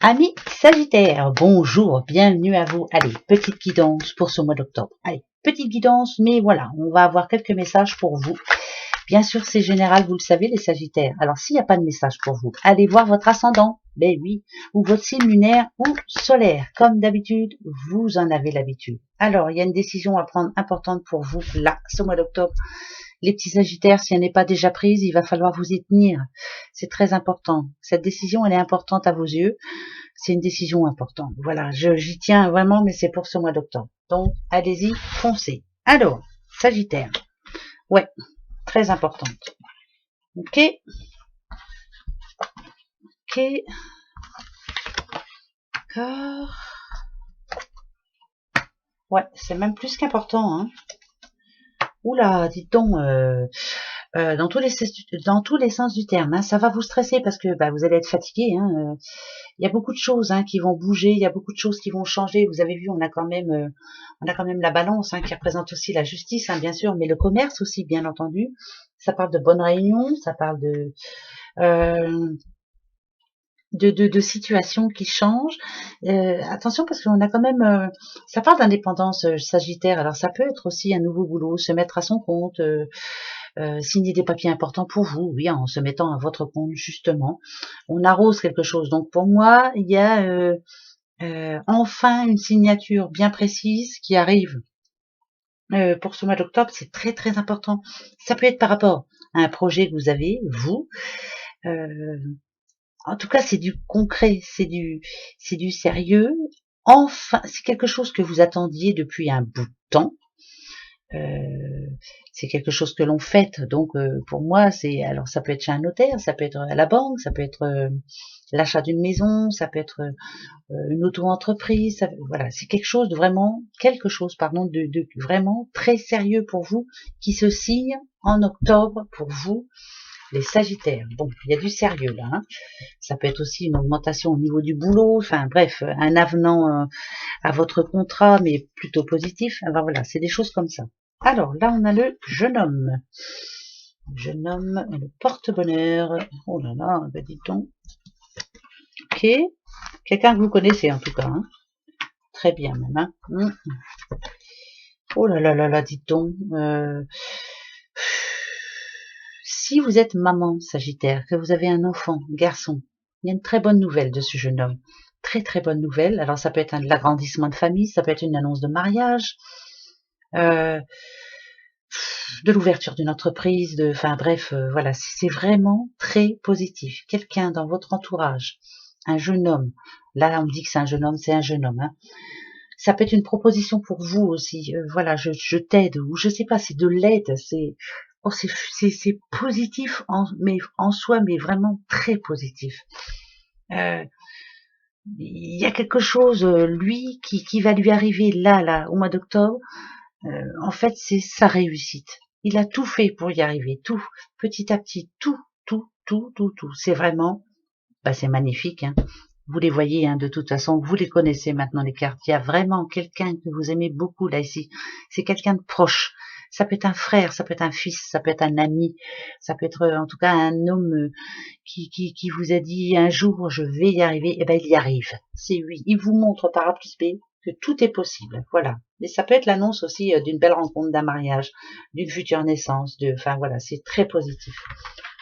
Amis Sagittaires, bonjour, bienvenue à vous. Allez, petite guidance pour ce mois d'octobre. Allez, petite guidance, mais voilà, on va avoir quelques messages pour vous. Bien sûr, c'est général, vous le savez, les Sagittaires. Alors, s'il n'y a pas de message pour vous, allez voir votre ascendant, ben oui, ou votre signe lunaire ou solaire. Comme d'habitude, vous en avez l'habitude. Alors, il y a une décision à prendre importante pour vous, là, ce mois d'octobre. Les petits Sagittaires, si elle n'est pas déjà prise, il va falloir vous y tenir. C'est très important. Cette décision, elle est importante à vos yeux. C'est une décision importante. Voilà, j'y tiens vraiment, mais c'est pour ce mois d'octobre. Donc, allez-y, foncez. Alors, Sagittaire. Ouais, très importante. Ok. Ok. D'accord. Ouais, c'est même plus qu'important, hein. Oula, dites donc, dans tous les sens du terme, hein, ça va vous stresser parce que bah, vous allez être fatigué. Hein, il y a beaucoup de choses qui vont bouger, il y a beaucoup de choses qui vont changer. Vous avez vu, on a quand même la balance qui représente aussi la justice, bien sûr, mais le commerce aussi, bien entendu. Ça parle de bonnes réunions, ça parle euh, de situations qui changent. Attention parce qu'on a quand même, ça parle d'indépendance Sagittaire. Alors ça peut être aussi un nouveau boulot, se mettre à son compte. Signer des papiers importants pour vous, oui, en se mettant à votre compte justement. On arrose quelque chose. Donc pour moi, il y a enfin une signature bien précise qui arrive pour ce mois d'octobre. C'est très très important. Ça peut être par rapport à un projet que vous avez, vous. En tout cas, c'est du concret, c'est du sérieux. Enfin, c'est quelque chose que vous attendiez depuis un bout de temps. C'est quelque chose que l'on fête. Donc pour moi, alors ça peut être chez un notaire, ça peut être à la banque, ça peut être l'achat d'une maison, ça peut être une auto-entreprise. Voilà, c'est quelque chose de vraiment, de vraiment très sérieux pour vous qui se signe en octobre pour vous, les Sagittaires. Bon, il y a du sérieux là. Hein. Ça peut être aussi une augmentation au niveau du boulot. Enfin bref, un avenant à votre contrat, mais plutôt positif. Enfin, voilà, c'est des choses comme ça. Alors là, on a le jeune homme. Jeune homme, le porte-bonheur. Oh là là, ben dis donc. Ok. Quelqu'un que vous connaissez en tout cas. Hein. Très bien même. Hein. Oh là là là là, dites donc. Si vous êtes maman Sagittaire, que vous avez un enfant, garçon, il y a une très bonne nouvelle de ce jeune homme. Très très bonne nouvelle. Alors ça peut être l'agrandissement de famille, ça peut être une annonce de mariage. De l'ouverture d'une entreprise, enfin bref, voilà, c'est vraiment très positif. Quelqu'un dans votre entourage, un jeune homme, là on me dit que c'est un jeune homme, c'est un jeune homme. Hein. Ça peut être une proposition pour vous aussi. Voilà, je t'aide ou je sais pas, c'est de l'aide, c'est positif en soi, mais vraiment très positif. Il y a quelque chose, lui, qui va lui arriver là, au mois d'octobre. En fait, c'est sa réussite. Il a tout fait pour y arriver, tout, petit à petit, tout. C'est vraiment, c'est magnifique. Hein. Vous les voyez, de toute façon, vous les connaissez maintenant les cartes. Il y a vraiment quelqu'un que vous aimez beaucoup là ici. C'est quelqu'un de proche. Ça peut être un frère, ça peut être un fils, ça peut être un ami, ça peut être en tout cas un homme qui vous a dit un jour je vais y arriver. Et ben il y arrive. C'est lui. Il vous montre par A plus B que tout est possible. Voilà. Mais ça peut être l'annonce aussi d'une belle rencontre, d'un mariage, d'une future naissance. Enfin voilà, c'est très positif.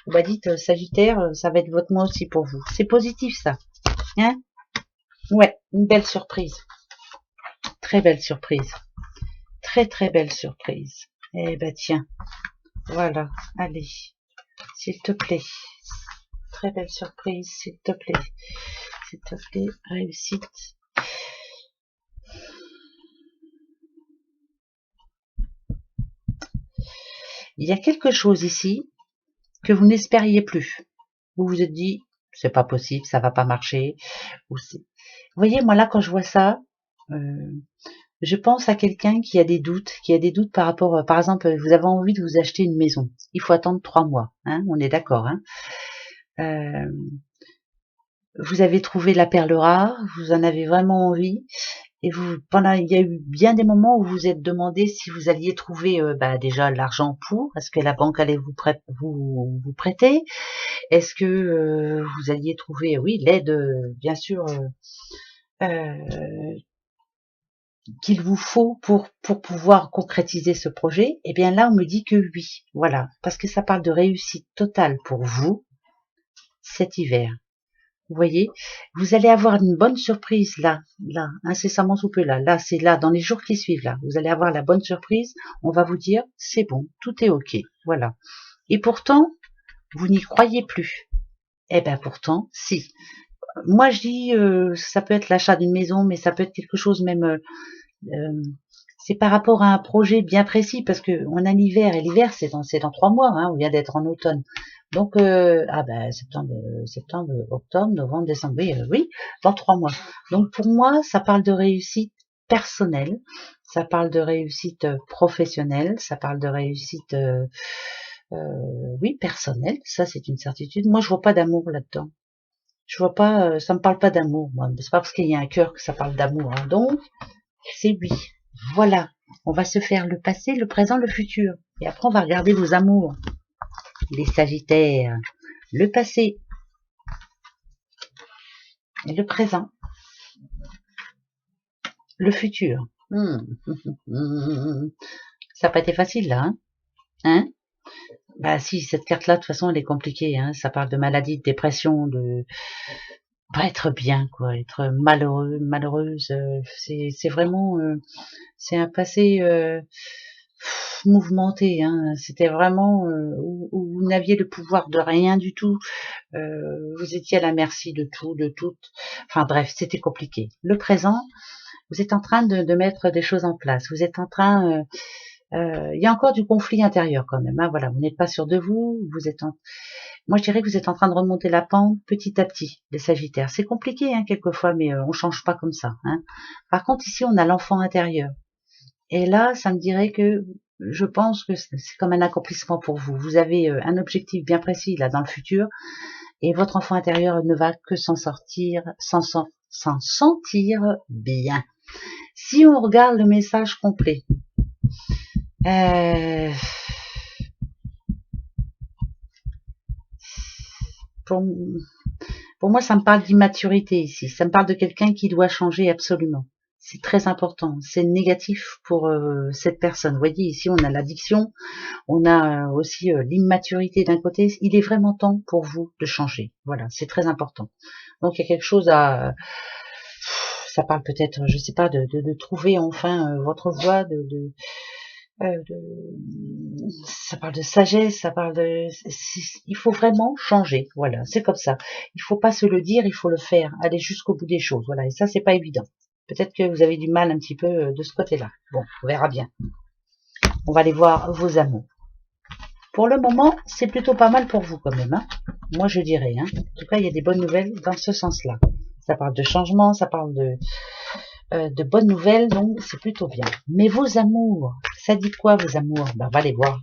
Bah dites Sagittaire, ça va être votre mois aussi pour vous. C'est positif ça. Hein? Ouais, une belle surprise. Très belle surprise. Très très belle surprise. Eh ben tiens, voilà, allez, s'il te plaît. Très belle surprise, s'il te plaît. S'il te plaît, réussite. Il y a quelque chose ici que vous n'espériez plus. Vous vous êtes dit, c'est pas possible, ça va pas marcher. Vous voyez, moi là, quand je vois ça, je pense à quelqu'un qui a des doutes, par rapport, par exemple, vous avez envie de vous acheter une maison. Il faut attendre 3 mois, hein, on est d'accord. Hein. Vous avez trouvé la perle rare, vous en avez vraiment envie, Et il y a eu bien des moments où vous vous êtes demandé si vous alliez trouver déjà l'argent pour, est-ce que la banque allait vous prêter, est-ce que vous alliez trouver, oui, l'aide, bien sûr, euh, qu'il vous faut pour pouvoir concrétiser ce projet. Et bien là, on me dit que oui, voilà, parce que ça parle de réussite totale pour vous cet hiver. Vous voyez, vous allez avoir une bonne surprise là, incessamment sous peu là. Là, c'est là, dans les jours qui suivent là. Vous allez avoir la bonne surprise. On va vous dire, c'est bon, tout est ok. Voilà. Et pourtant, vous n'y croyez plus. Eh ben pourtant, si. Moi, je dis, ça peut être l'achat d'une maison, mais ça peut être quelque chose même. C'est par rapport à un projet bien précis, parce que on a l'hiver, et l'hiver, c'est dans 3 mois. Hein, on vient d'être en automne. Donc, septembre, octobre, novembre, décembre, oui, dans 3 mois. Donc, pour moi, ça parle de réussite personnelle, ça parle de réussite professionnelle, ça parle de réussite, oui, personnelle. Ça, c'est une certitude. Moi, je vois pas d'amour là-dedans. Je vois pas, ça me parle pas d'amour, moi. C'est pas parce qu'il y a un cœur que ça parle d'amour. Hein. Donc, c'est oui. Voilà. On va se faire le passé, le présent, le futur. Et après, on va regarder vos amours. Les Sagittaires. Le passé, le présent, le futur. Ça n'a pas été facile là, hein? Bah si, cette carte-là, de toute façon, elle est compliquée. Hein. Ça parle de maladie, de dépression, de pas être bien, quoi, être malheureux, malheureuse. C'est vraiment, c'est un passé mouvementé. Hein. C'était vraiment où vous n'aviez le pouvoir de rien du tout. Vous étiez à la merci de tout, de toutes. Enfin bref, c'était compliqué. Le présent, vous êtes en train de mettre des choses en place. Vous êtes en train, il y a encore du conflit intérieur quand même. Hein, voilà, vous n'êtes pas sûr de vous. Moi je dirais que vous êtes en train de remonter la pente petit à petit, les Sagittaires. C'est compliqué hein, quelquefois, mais on change pas comme ça. Hein. Par contre ici on a l'enfant intérieur. Et là, ça me dirait que je pense que c'est comme un accomplissement pour vous. Vous avez un objectif bien précis là dans le futur, et votre enfant intérieur ne va que s'en sortir, s'en sentir bien. Si on regarde le message complet, euh, pour, pour moi, ça me parle d'immaturité ici. Ça me parle de quelqu'un qui doit changer absolument. C'est très important. C'est négatif pour cette personne. Vous voyez, ici, on a l'addiction, on a aussi l'immaturité d'un côté. Il est vraiment temps pour vous de changer. Voilà, c'est très important. Donc, il y a quelque chose à... Ça parle peut-être, je sais pas, de trouver enfin votre voie, ça parle de sagesse, ça parle il faut vraiment changer, voilà, c'est comme ça. Il faut pas se le dire, il faut le faire, aller jusqu'au bout des choses, voilà, et ça c'est pas évident. Peut-être que vous avez du mal un petit peu de ce côté-là. Bon, on verra bien. On va aller voir vos amours. Pour le moment, c'est plutôt pas mal pour vous quand même, hein. Moi je dirais, hein. En tout cas, il y a des bonnes nouvelles dans ce sens-là. Ça parle de changement, ça parle de bonnes nouvelles, donc c'est plutôt bien. Mais vos amours, ça dit quoi vos amours? Ben, on va les voir.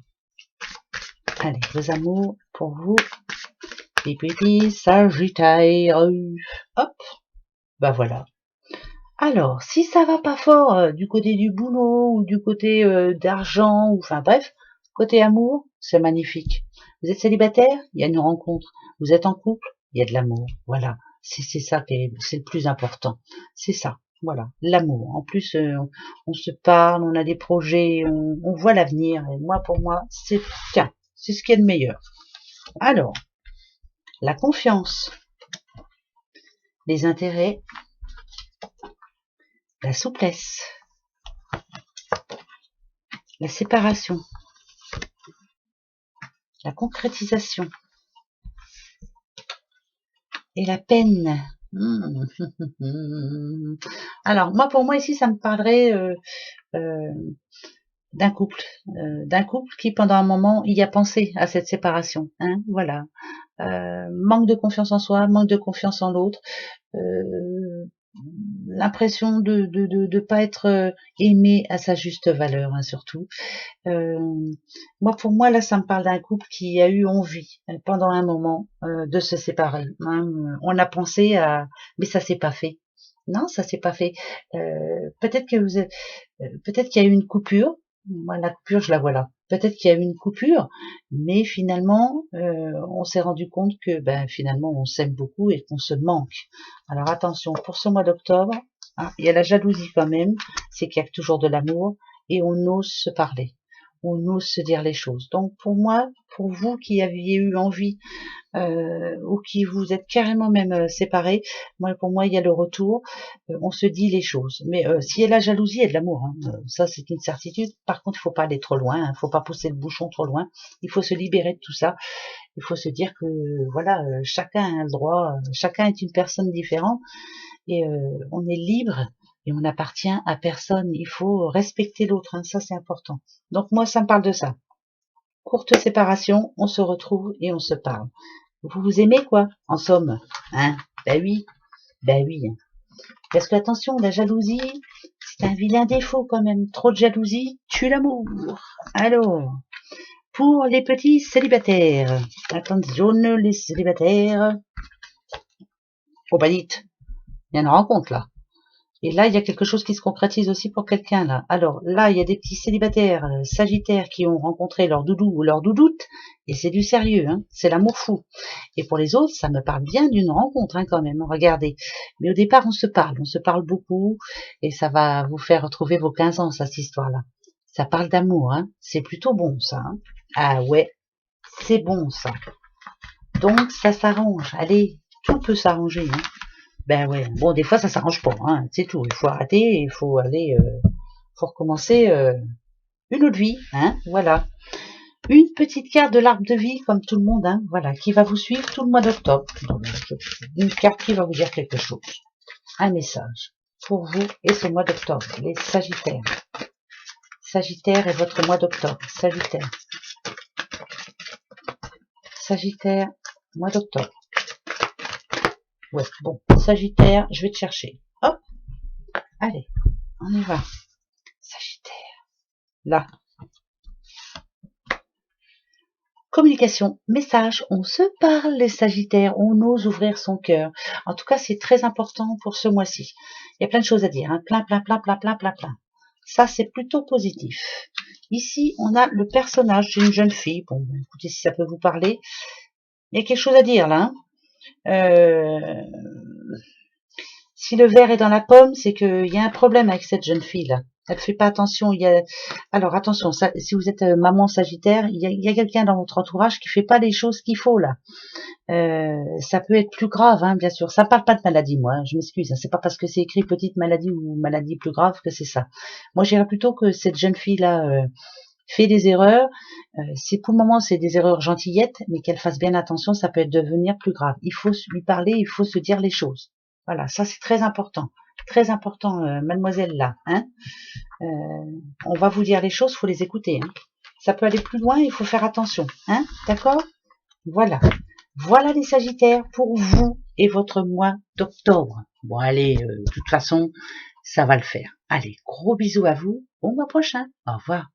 Allez, vos amours pour vous, les petits Sagittaires. Hop, ben voilà. Alors, si ça va pas fort du côté du boulot ou du côté d'argent, ou enfin bref, côté amour, c'est magnifique. Vous êtes célibataire, il y a une rencontre. Vous êtes en couple, il y a de l'amour. Voilà, c'est ça c'est le plus important. C'est ça. Voilà, l'amour. En plus, on se parle, on a des projets, on voit l'avenir. Et moi, pour moi, c'est ce qui est le meilleur. Alors, la confiance, les intérêts, la souplesse, la séparation, la concrétisation et la peine. Alors, moi, pour moi, ici, ça me parlerait d'un couple qui, pendant un moment, y a pensé à cette séparation. Hein, voilà. Manque de confiance en soi, manque de confiance en l'autre, l'impression de pas être aimé à sa juste valeur, hein, surtout. Moi, pour moi, là, ça me parle d'un couple qui a eu envie, pendant un moment, de se séparer. Hein. On a pensé à... Mais ça s'est pas fait. Non, ça s'est pas fait. Peut-être que peut-être qu'il y a eu une coupure. Moi, la coupure, je la vois là. Peut-être qu'il y a eu une coupure, mais finalement, on s'est rendu compte que, ben, finalement, on s'aime beaucoup et qu'on se manque. Alors attention, pour ce mois d'octobre, hein, il y a la jalousie quand même, c'est qu'il y a toujours de l'amour et on ose se parler, on ose se dire les choses. Donc pour moi, pour vous qui aviez eu envie ou qui vous êtes carrément même séparés. Moi, pour moi, il y a le retour. On se dit les choses. Mais s'il y a la jalousie, il y a de l'amour. Hein. Ça, c'est une certitude. Par contre, il faut pas aller trop loin. Il faut pas pousser le bouchon trop loin. Il faut se libérer de tout ça. Il faut se dire que voilà, chacun a le droit. Chacun est une personne différente et on est libre. Et on n'appartient à personne. Il faut respecter l'autre. Hein. Ça, c'est important. Donc moi, ça me parle de ça. Courte séparation, on se retrouve et on se parle. Vous vous aimez quoi, en somme, hein? Ben oui, ben oui. Parce que attention, la jalousie, c'est un vilain défaut quand même. Trop de jalousie tue l'amour. Alors, pour les petits célibataires, attention les célibataires. Oh bah dites, il y a une rencontre là. Et là, il y a quelque chose qui se concrétise aussi pour quelqu'un, là. Alors, là, il y a des petits célibataires, sagittaires, qui ont rencontré leur doudou ou leur doudoute, et c'est du sérieux, hein. C'est l'amour fou. Et pour les autres, ça me parle bien d'une rencontre, hein, quand même. Regardez. Mais au départ, on se parle beaucoup, et ça va vous faire retrouver vos 15 ans, ça, cette histoire-là. Ça parle d'amour, hein. C'est plutôt bon, ça, hein. Ah ouais, c'est bon, ça. Donc, ça s'arrange. Allez, tout peut s'arranger, hein. Ben ouais, bon, des fois ça s'arrange pas, hein, c'est tout. Il faut arrêter, il faut aller, faut recommencer une autre vie, hein, voilà. Une petite carte de l'arbre de vie, comme tout le monde, hein, voilà, qui va vous suivre tout le mois d'octobre. Une carte qui va vous dire quelque chose. Un message pour vous et ce mois d'octobre, les Sagittaires. Sagittaire est votre mois d'octobre. Sagittaire. Sagittaire, mois d'octobre. Ouais, bon, Sagittaire, je vais te chercher. Hop, allez, on y va. Sagittaire. Là. Communication, message, on se parle les Sagittaires, on ose ouvrir son cœur. En tout cas, c'est très important pour ce mois-ci. Il y a plein de choses à dire, hein. Plein. Ça, c'est plutôt positif. Ici, on a le personnage d'une jeune fille. Bon, écoutez, si ça peut vous parler. Il y a quelque chose à dire, là. Hein. Si le verre est dans la pomme, c'est qu'il y a un problème avec cette jeune fille-là. Elle fait pas attention. Alors attention, ça, si vous êtes maman Sagittaire, il y a quelqu'un dans votre entourage qui fait pas les choses qu'il faut là. Ça peut être plus grave, hein, bien sûr. Ça parle pas de maladie, moi. Hein, je m'excuse. Hein, c'est pas parce que c'est écrit petite maladie ou maladie plus grave que c'est ça. Moi, je dirais plutôt que cette jeune fille-là fait des erreurs. Si pour le moment c'est des erreurs gentillettes, mais qu'elle fasse bien attention, ça peut devenir plus grave. Il faut lui parler, il faut se dire les choses. Voilà, ça c'est très important. Très important, mademoiselle là. Hein. On va vous dire les choses, faut les écouter. Hein. Ça peut aller plus loin, il faut faire attention. Hein. D'accord? Voilà. Voilà les Sagittaires pour vous et votre mois d'octobre. Bon allez, de toute façon, ça va le faire. Allez, gros bisous à vous. Au mois prochain. Au revoir.